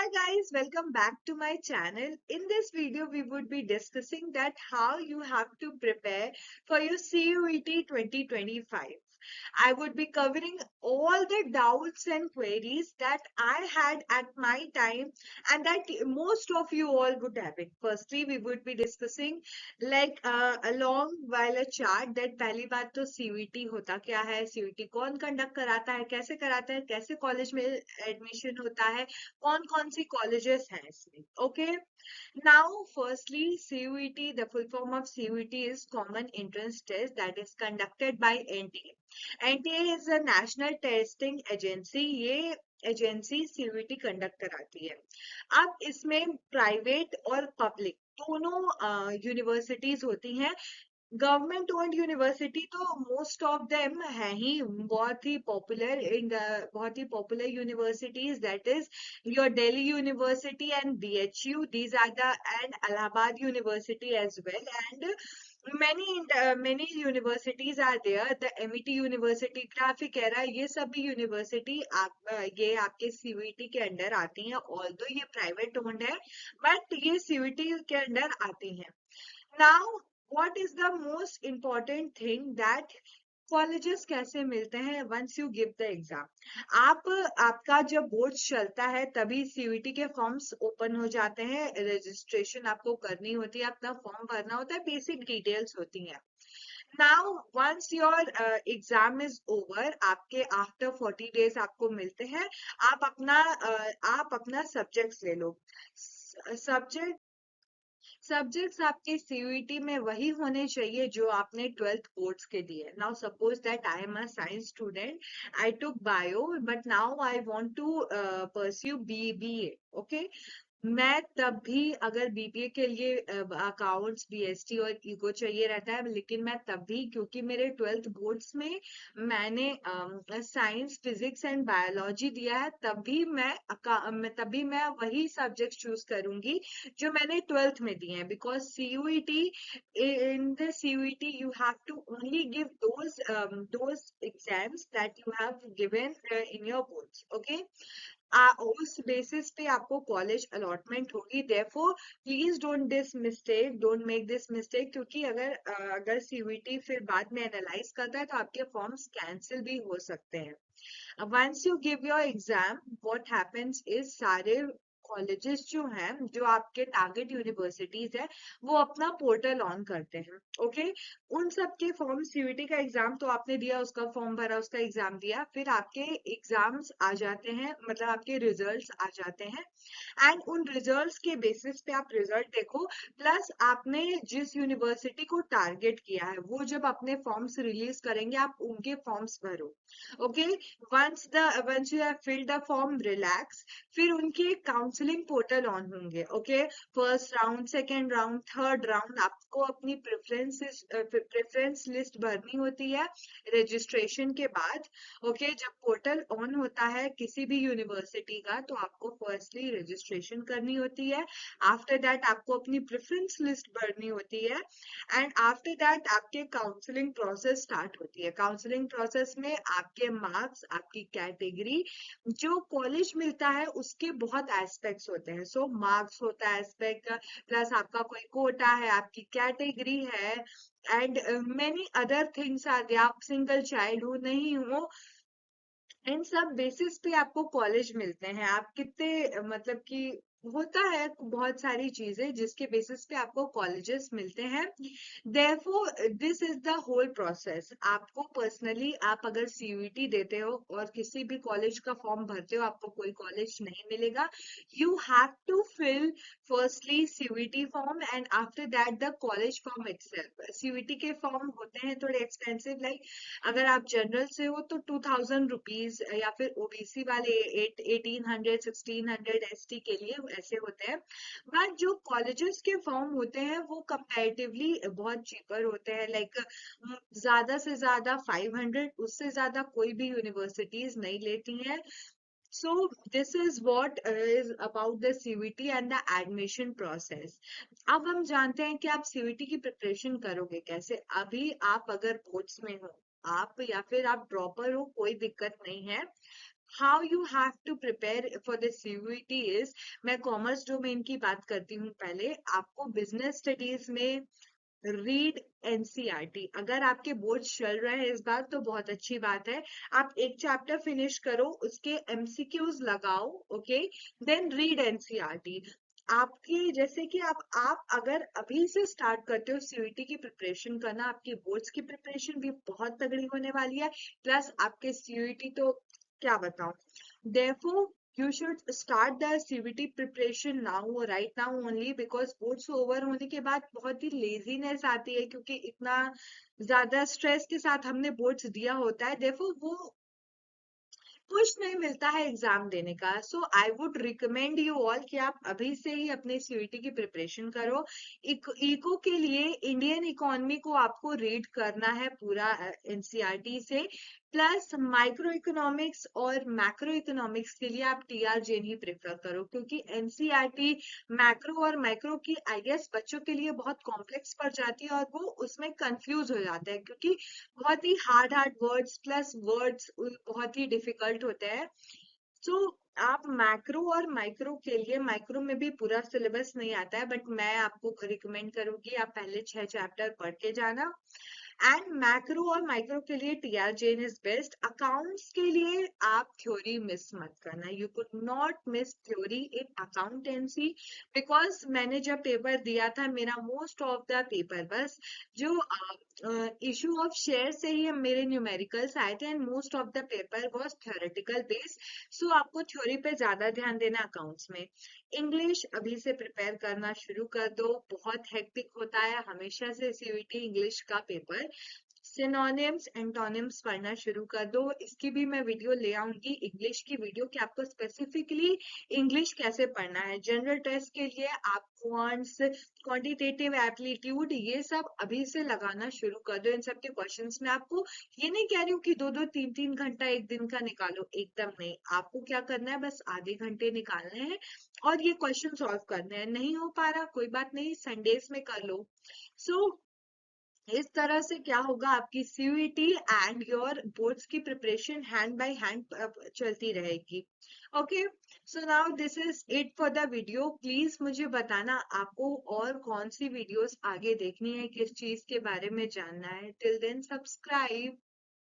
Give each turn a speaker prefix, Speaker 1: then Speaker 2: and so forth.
Speaker 1: Hi guys, welcome back to my channel. In this video, we would be discussing that how you have to prepare for your CUET 2025. I would be covering all the doubts and queries that I had at my time and that most of you all would have it. Firstly, we would be discussing along while a chart that पहली बात तो CUET होता क्या है, CUET कौन conduct कराता है, कैसे कॉलेज में एडमिशन होता है, कौन कौन सी कॉलेजेस हैं इसमें. Okay, now firstly CUET, the full form of CUET is common entrance test that is conducted by NTA is a national testing agency. ये एजेंसी CUET कंडक्ट कराती है. अब इसमें प्राइवेट और पब्लिक दोनों यूनिवर्सिटीज होती हैं. गवर्नमेंट ओन्ड यूनिवर्सिटी तो मोस्ट ऑफ देम है ही बहुत ही popular universities, that is your Delhi university and BHU. These are the and Allahabad university as well and many universities are there. The MET university, Graphic Era, ये सभी university ये आपके CUET के अंडर आती हैं. ऑल्दो ये प्राइवेट ओन्ड है but ये CUET के अंडर आती हैं. Now what is the most important thing that colleges कैसे मिलते हैं once you give the exam. आपका जब बोर्ड चलता है तभी CUET के फॉर्म्स ओपन हो जाते हैं. रजिस्ट्रेशन आपको करनी होती है, अपना फॉर्म भरना होता है, बेसिक डिटेल्स होती हैं. Now once your exam is over, आपके आफ्टर 40 डेज आपको मिलते हैं. आप अपना सब्जेक्ट्स ले लो. सब्जेक्ट्स आपके CUET में वही होने चाहिए जो आपने 12th बोर्ड्स के दिए. Now suppose that I am a science student, I took bio but now I want to pursue BBA. Okay, मैं तब भी अगर BBA के लिए अकाउंट्स, BST और इको चाहिए रहता है, लेकिन मैं तब भी, क्योंकि मेरे 12th बोर्ड्स में मैंने साइंस, फिजिक्स एंड बायोलॉजी दिया है, तभी मैं वही सब्जेक्ट चूज करूंगी जो मैंने 12th में दिए हैं. Because CUET, in the CUET you have to only give those exams that you have given in your boards. Okay, उस बेसिस पे आपको कॉलेज अलॉटमेंट होगी. Therefore please don't make this mistake, क्योंकि अगर CUET फिर बाद में एनालाइज करता है तो आपके फॉर्म्स कैंसिल भी हो सकते हैं. Once you give your exam, what happens is सारे कॉलेजेस जो हैं, जो आपके टारगेट यूनिवर्सिटीज है, वो अपना पोर्टल ऑन करते हैं. ओके, उन सब के फॉर्म, CUET का एग्जाम तो आपने दिया, उसका फॉर्म भरा, उसका एग्जाम दिया, फिर आपके एग्जाम्स आ जाते हैं, मतलब आपके रिजल्ट्स आ जाते हैं. एंड उन रिजल्ट्स के बेसिस पे आप रिजल्ट देखो, प्लस आपने जिस यूनिवर्सिटी को टारगेट किया है वो जब अपने फॉर्म्स रिलीज करेंगे, आप उनके फॉर्म्स भरो. Okay, once you have filled the form, relax. फिर उनके काउंसलिंग पोर्टल ऑन होंगे. Okay, first round, second round, third round, आपको अपनी प्रेफरेंस लिस्ट भरनी होती है रजिस्ट्रेशन के बाद. ओके, जब पोर्टल ऑन होता है किसी भी यूनिवर्सिटी का तो आपको फर्स्टली रजिस्ट्रेशन करनी होती है. आफ्टर दैट आपको अपनी प्रेफरेंस लिस्ट भरनी होती है एंड आफ्टर दैट आपके काउंसलिंग प्रोसेस स्टार्ट होती है. काउंसलिंग प्रोसेस में आपके मार्क्स, आपकी कैटेगरी, जो कॉलेज मिलता है उसके बहुत एस्पेक्ट्स होते हैं. सो मार्क्स होता है एस्पेक्ट, प्लस आपका कोई कोटा है, आपकी कैटेगरी है and many other things are there. आप सिंगल चाइल्ड हो, नहीं हो, इन सब बेसिस पे आपको कॉलेज मिलते हैं. आप कितने, मतलब कि होता है बहुत सारी चीजें जिसके बेसिस पे आपको कॉलेजेस मिलते हैं. Therefore this is the whole process. आपको पर्सनली, आप अगर CUET देते हो और किसी भी कॉलेज का फॉर्म भरते हो, आपको कोई कॉलेज नहीं मिलेगा. You have to fill firstly CUET form and after that the college form itself. CUET के फॉर्म होते हैं थोड़े एक्सपेंसिव, लाइक अगर आप जनरल से हो तो 2000 रुपीज, या फिर OBC वाले 1800, 1600 ST के लिए ऐसे होते हैं. बट जो कॉलेजेस के फॉर्म होते हैं वो कंपैरेटिवली बहुत चीपर होते हैं. लाइक ज्यादा से ज्यादा 500, उससे ज्यादा कोई भी यूनिवर्सिटीज नहीं लेती हैं. So this is what is about the CUET and the admission process. अब हम जानते हैं कि आप CUET की प्रिपरेशन करोगे कैसे. अभी आप अगर बोर्ड्स में हो, आप या फिर आप ड्रॉपर हो, कोई दिक्कत नहीं है. How you have to prepare for the CUET is, मैं कॉमर्स डोमेन की बात करती हूँ पहले। आपको बिजनेस स्टडीज में रीड एनसीईआरटी। अगर आपके बोर्ड चल रहे हैं इस बार तो बहुत अच्छी बात है। आप एक चैप्टर फिनिश करो, उसके एमसीक्यूज लगाओ, ओके, देन रीड एनसीईआरटी। आपके जैसे कि आप अगर अभी से स्टार्ट करते हो सीयूईटी की प्रिपरेशन करना, आपकी बोर्ड्स की प्रिपरेशन भी बहुत तगड़ी होने वाली है। प्लस आपके सीयूईटी तो क्या बताऊं। Therefore, you should start the CBT preparation now, right now only, because boards over होने के बाद बहुत ही लेजीनेस आती है, क्योंकि इतना ज्यादा स्ट्रेस के साथ हमने बोर्ड्स दिया होता है। Therefore, वो पुश नहीं मिलता है एग्जाम देने का। So I would recommend you all कि आप अभी से ही अपने सीयूईटी की प्रिपरेशन करो। इको के लिए इंडियन इकोनॉमी को आपको रीड करना है पूरा एनसीईआरटी से। प्लस माइक्रो इकोनॉमिक्स और मैक्रो इकोनॉमिक्स के लिए आप टीआरजेन ही प्रेफर करो, क्योंकि एनसीईआरटी मैक्रो और माइक्रो की आइडियाज बच्चों के लिए बहुत कॉम्प्लेक्स पड़ जाती है और वो उसमें कंफ्यूज हो जाते हैं, क्योंकि बहुत ही hard hard words plus words बहुत ही डिफिकल्ट होते हैं। सो आप मैक्रो और माइक्रो के लिए, माइक्रो में भी पूरा सिलेबस नहीं आता है, बट मैं आपको रिकमेंड करूंगी आप पहले 6 चैप्टर पढ़ के जाना। एंड मैक्रो और माइक्रो के लिए टीआरजेन इज बेस्ट। अकाउंट्स के लिए आप थ्योरी मिस मत करना, you could not miss theory in accountancy, because मैंने जब पेपर दिया था मेरा मोस्ट ऑफ द पेपर बस जो इशू ऑफ शेयर से ही मेरे न्यूमेरिकल्स आए थे, and most of the paper was theoretical based. So आपको थ्योरी पे ज्यादा ध्यान देना अकाउंट्स में। इंग्लिश अभी से प्रिपेयर करना शुरू कर दो, बहुत हेक्टिक होता है हमेशा से सीयूईटी इंग्लिश का पेपर। सिनोनिम्स एंटोनिम्स पढ़ना शुरू कर दो, इसकी भी मैं वीडियो ले आऊंगी, इंग्लिश की वीडियो, कि आपको स्पेसिफिकली इंग्लिश कैसे पढ़ना है। जनरल टेस्ट के लिए आप क्वांट्स, क्वांटिटेटिव एप्टीट्यूड, ये सब अभी से लगाना शुरू कर दो। इन सब के क्वेश्चंस में आपको, ये नहीं कह रही हूँ कि 2-2 3-3 घंटा एक दिन का निकालो, एकदम नहीं। आपको क्या करना है, बस आधे घंटे निकालने हैं और ये क्वेश्चन सॉल्व करने हैं। नहीं हो पा रहा कोई बात नहीं, संडेज में कर लो। सो इस तरह से क्या होगा, आपकी सीयूईटी एंड योर बोर्ड्स की प्रिपरेशन हैंड बाय हैंड चलती रहेगी। Okay, so now this is it for the video. Please मुझे बताना आपको और कौन सी वीडियोस आगे देखनी है, किस चीज के बारे में जानना है। Till then subscribe.